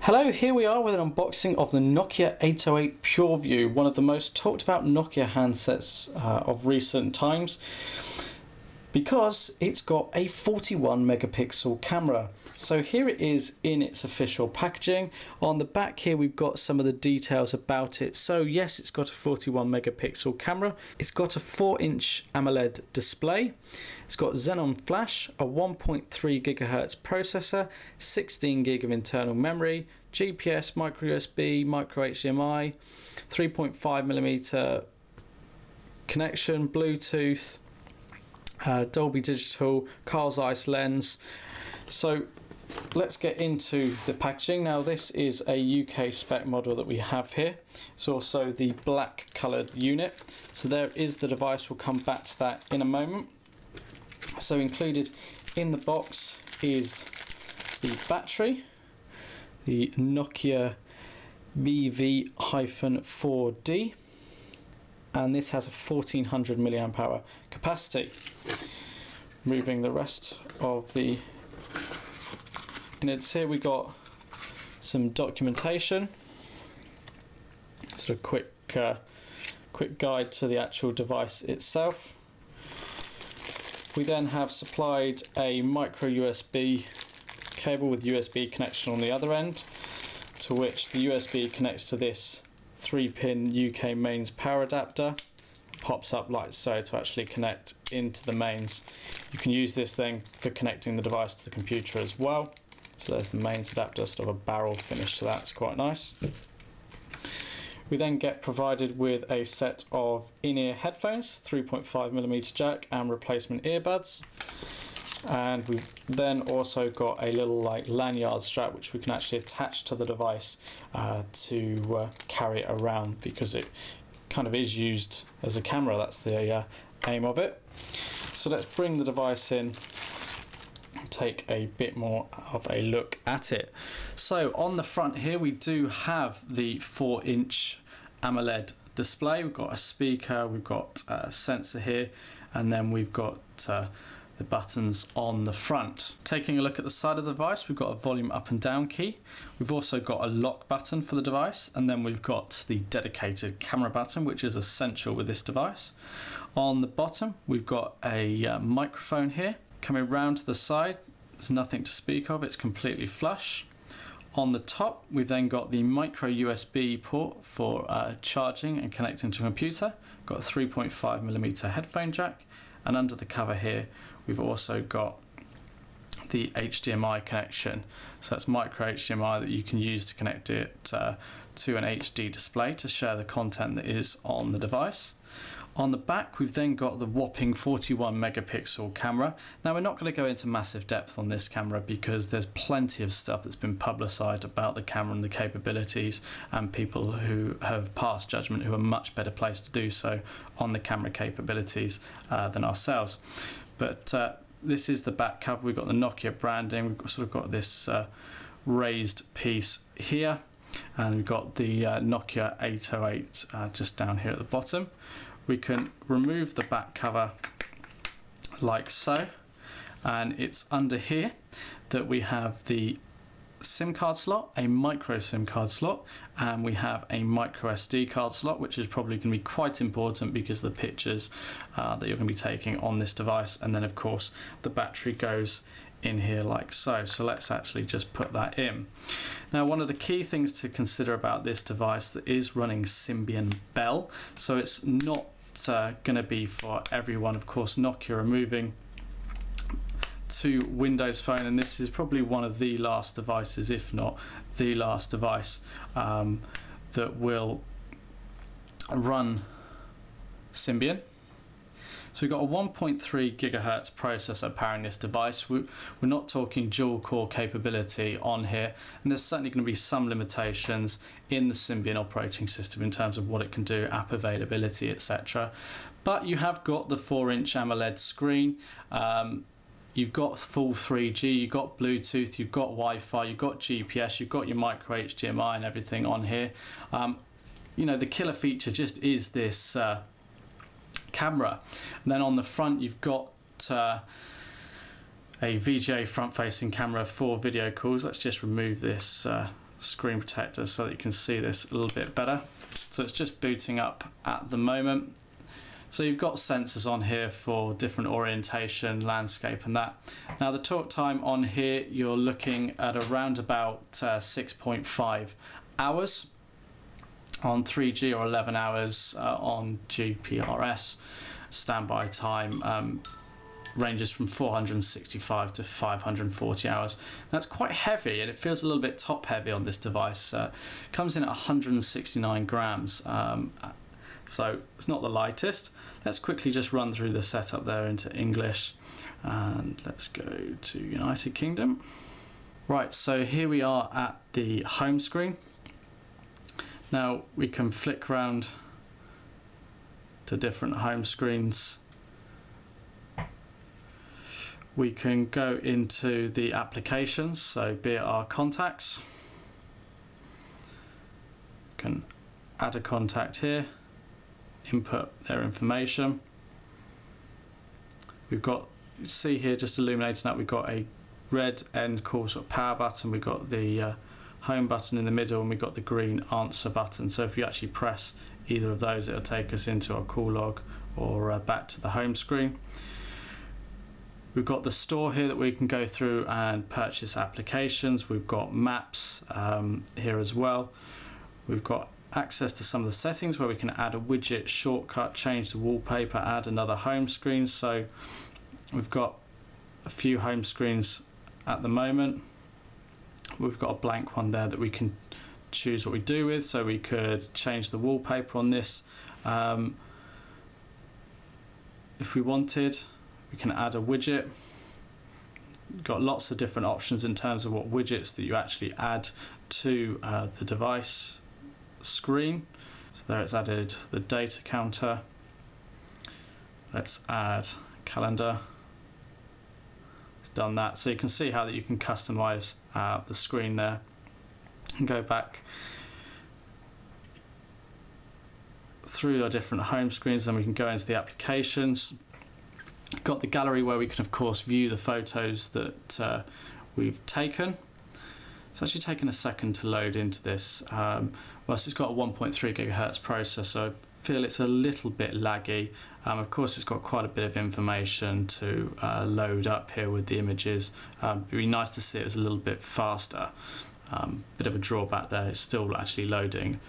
Hello, here we are with an unboxing of the Nokia 808 PureView, one of the most talked about Nokia handsets of recent times, because it's got a 41 megapixel camera. So here it is in its official packaging. On the back here we've got some of the details about it. So yes, it's got a 41 megapixel camera. It's got a 4-inch AMOLED display. It's got Xenon flash, a 1.3 gigahertz processor, 16 gig of internal memory, GPS, micro USB, micro HDMI, 3.5mm connection, Bluetooth, Dolby Digital, Carl's Zeiss lens. So let's get into the packaging. Now this is a UK spec model that we have here. It's also the black coloured unit. So there is the device. We'll come back to that in a moment. So included in the box is the battery, the Nokia BV-4D, and this has a 1400 milliamp hour capacity. Moving the rest of the innards here, we got some documentation, sort of quick guide to the actual device itself. We then have supplied a micro USB cable with USB connection on the other end, to which the USB connects to this 3-pin UK mains power adapter. Pops up like so to actually connect into the mains. You can use this thing for connecting the device to the computer as well. So there's the mains adapter, sort of a barrel finish to that. It's quite nice. We then get provided with a set of in-ear headphones, 3.5mm jack and replacement earbuds. And we've then also got a little lanyard strap which we can actually attach to the device to carry it around, because it kind of is used as a camera. That's the aim of it. So let's bring the device in and take a bit more of a look at it. So on the front here we do have the 4-inch AMOLED display. We've got a speaker, we've got a sensor here, and then we've got the buttons on the front. Taking a look at the side of the device, we've got a volume up and down key. We've also got a lock button for the device, and then we've got the dedicated camera button, which is essential with this device. On the bottom we've got a microphone here. Coming round to the side, there's nothing to speak of, it's completely flush. On the top we've then got the micro USB port for charging and connecting to a computer. Got a 3.5mm headphone jack, and under the cover here we've also got the HDMI connection. So that's micro HDMI that you can use to connect it to an HD display to share the content that is on the device. On the back we've then got the whopping 41 megapixel camera. Now we're not going to go into massive depth on this camera because there's plenty of stuff that's been publicised about the camera and the capabilities, and people who have passed judgment who are much better placed to do so on the camera capabilities than ourselves. But this is the back cover. We've got the Nokia branding, we've sort of got this raised piece here, and we've got the Nokia 808 just down here at the bottom. We can remove the back cover like so, and it's under here that we have the SIM card slot, a micro SIM card slot, and we have a micro SD card slot, which is probably going to be quite important because of the pictures that you're going to be taking on this device. And then of course the battery goes in here like so. So let's actually just put that in. Now one of the key things to consider about this device that is running Symbian Bell, so it's not going to be for everyone. Of course Nokia are moving to Windows Phone, and this is probably one of the last devices, if not the last device, that will run Symbian. So we've got a 1.3 gigahertz processor powering this device. We're not talking dual core capability on here, and there's certainly going to be some limitations in the Symbian operating system in terms of what it can do, app availability, etc. But you have got the 4-inch AMOLED screen. You've got full 3G, you've got Bluetooth, you've got Wi-Fi, you've got GPS, you've got your micro HDMI and everything on here. You know, the killer feature just is this camera. And then on the front you've got a VGA front-facing camera for video calls. Let's just remove this screen protector so that you can see this a little bit better. So it's just booting up at the moment. So you've got sensors on here for different orientation, landscape and that. Now the talk time on here, you're looking at around about 6.5 hours on 3G or 11 hours on GPRS. Standby time ranges from 465 to 540 hours. That's quite heavy, and it feels a little bit top heavy on this device. Comes in at 169 grams. So it's not the lightest. Let's quickly just run through the setup there into English, and let's go to United Kingdom. Right, so here we are at the home screen. Now we can flick around to different home screens. We can go into the applications, so be it our contacts. Can add a contact here, input their information. We've got, you see here just illuminating that we've got a red end call sort of power button, we've got the home button in the middle, and we've got the green answer button. So if you actually press either of those, it'll take us into our call log or back to the home screen. We've got the store here that we can go through and purchase applications. We've got maps here as well. We've got access to some of the settings where we can add a widget, shortcut, change the wallpaper, add another home screen. So we've got a few home screens at the moment. We've got a blank one there that we can choose what we do with. So we could change the wallpaper on this if we wanted. We can add a widget. We've got lots of different options in terms of what widgets that you actually add to the device screen. So there it's added the data counter. Let's add calendar. It's done that. So you can see how that you can customize the screen there. And go back through our different home screens, then we can go into the applications. Got the gallery where we can of course view the photos that we've taken. It's actually taken a second to load into this. Whilst it's got a 1.3 gigahertz processor, I feel it's a little bit laggy. Of course it's got quite a bit of information to load up here with the images. It'd be nice to see it was a little bit faster. Bit of a drawback there, it's still actually loading.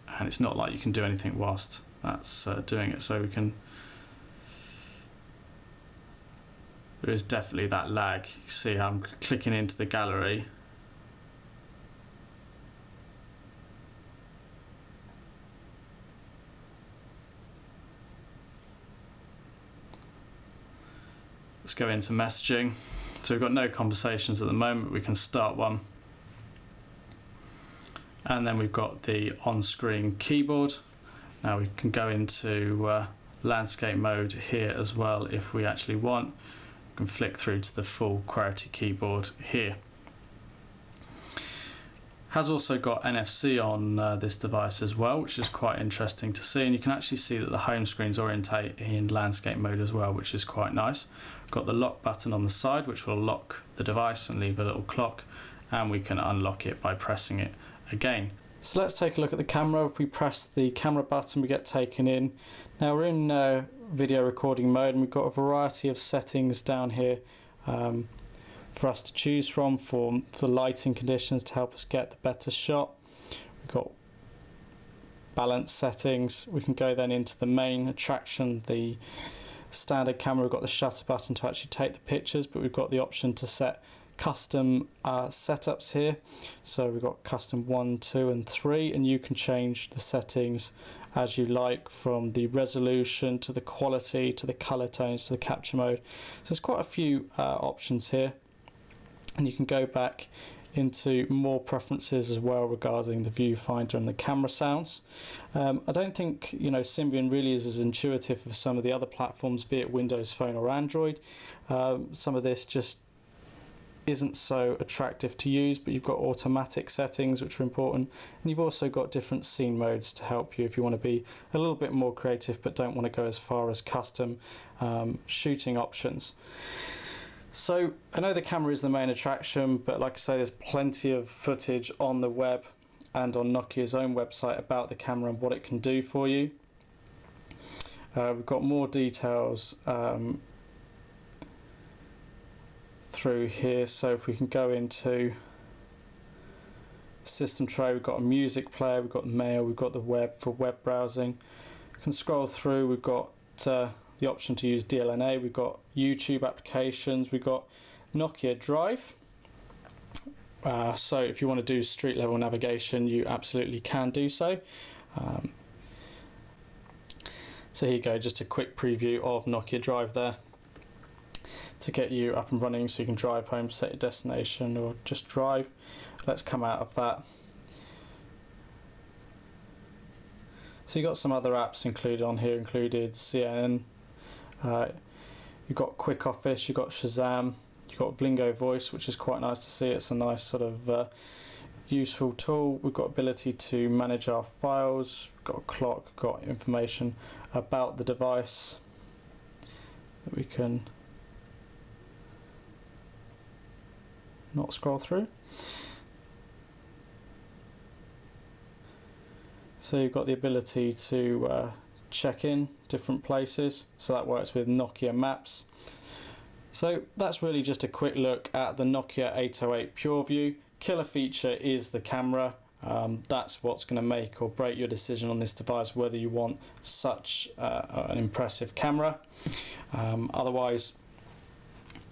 And it's not like you can do anything whilst that's doing it, so we can, there is definitely that lag. You see how I'm clicking into the gallery. Let's go into messaging. So we've got no conversations at the moment, we can start one. And then we've got the on-screen keyboard. Now we can go into landscape mode here as well if we actually want. We can flick through to the full QWERTY keyboard here. Has also got NFC on this device as well, which is quite interesting to see, and you can actually see that the home screens orientate in landscape mode as well, which is quite nice. Got the lock button on the side, which will lock the device and leave a little clock, and we can unlock it by pressing it again. So let's take a look at the camera. If we press the camera button, we get taken in. Now we're in video recording mode, and we've got a variety of settings down here for us to choose from for lighting conditions to help us get the better shot. We've got balance settings. We can go then into the main attraction, the standard camera. We've got the shutter button to actually take the pictures, but we've got the option to set custom setups here. So we've got custom 1, 2 and 3, and you can change the settings as you like, from the resolution to the quality to the color tones to the capture mode. So there's quite a few options here, and you can go back into more preferences as well regarding the viewfinder and the camera sounds. I don't think Symbian really is as intuitive as some of the other platforms, be it Windows Phone or Android. Some of this just isn't so attractive to use, but you've got automatic settings which are important, and you've also got different scene modes to help you if you want to be a little bit more creative but don't want to go as far as custom shooting options. So I know the camera is the main attraction, but like I say, there's plenty of footage on the web and on Nokia's own website about the camera and what it can do for you. We've got more details through here, so if we can go into system tray, we've got a music player, we've got mail, we've got the web for web browsing. We can scroll through, we've got the option to use DLNA, we've got YouTube applications, we've got Nokia Drive. So if you want to do street level navigation, you absolutely can do so. So here you go, just a quick preview of Nokia Drive there to get you up and running so you can drive home, set your destination, or just drive. Let's come out of that. So you've got some other apps included on here, included CNN, you've got Quick Office, you've got Shazam, you've got Vlingo Voice, which is quite nice to see. It's a nice sort of useful tool. We've got ability to manage our files, we've got a clock, we've got information about the device that we can not scroll through. So you've got the ability to check in different places, so that works with Nokia Maps. So that's really just a quick look at the Nokia 808 PureView. Killer feature is the camera. That's what's going to make or break your decision on this device, whether you want such an impressive camera. Otherwise,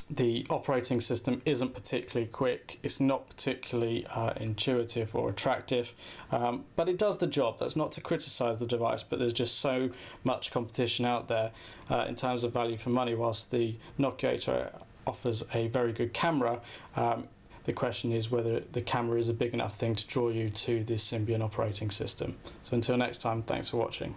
the operating system isn't particularly quick, it's not particularly intuitive or attractive, but it does the job. That's not to criticize the device, but there's just so much competition out there in terms of value for money. Whilst the Nokia 808 offers a very good camera, the question is whether the camera is a big enough thing to draw you to this Symbian operating system. So until next time, thanks for watching.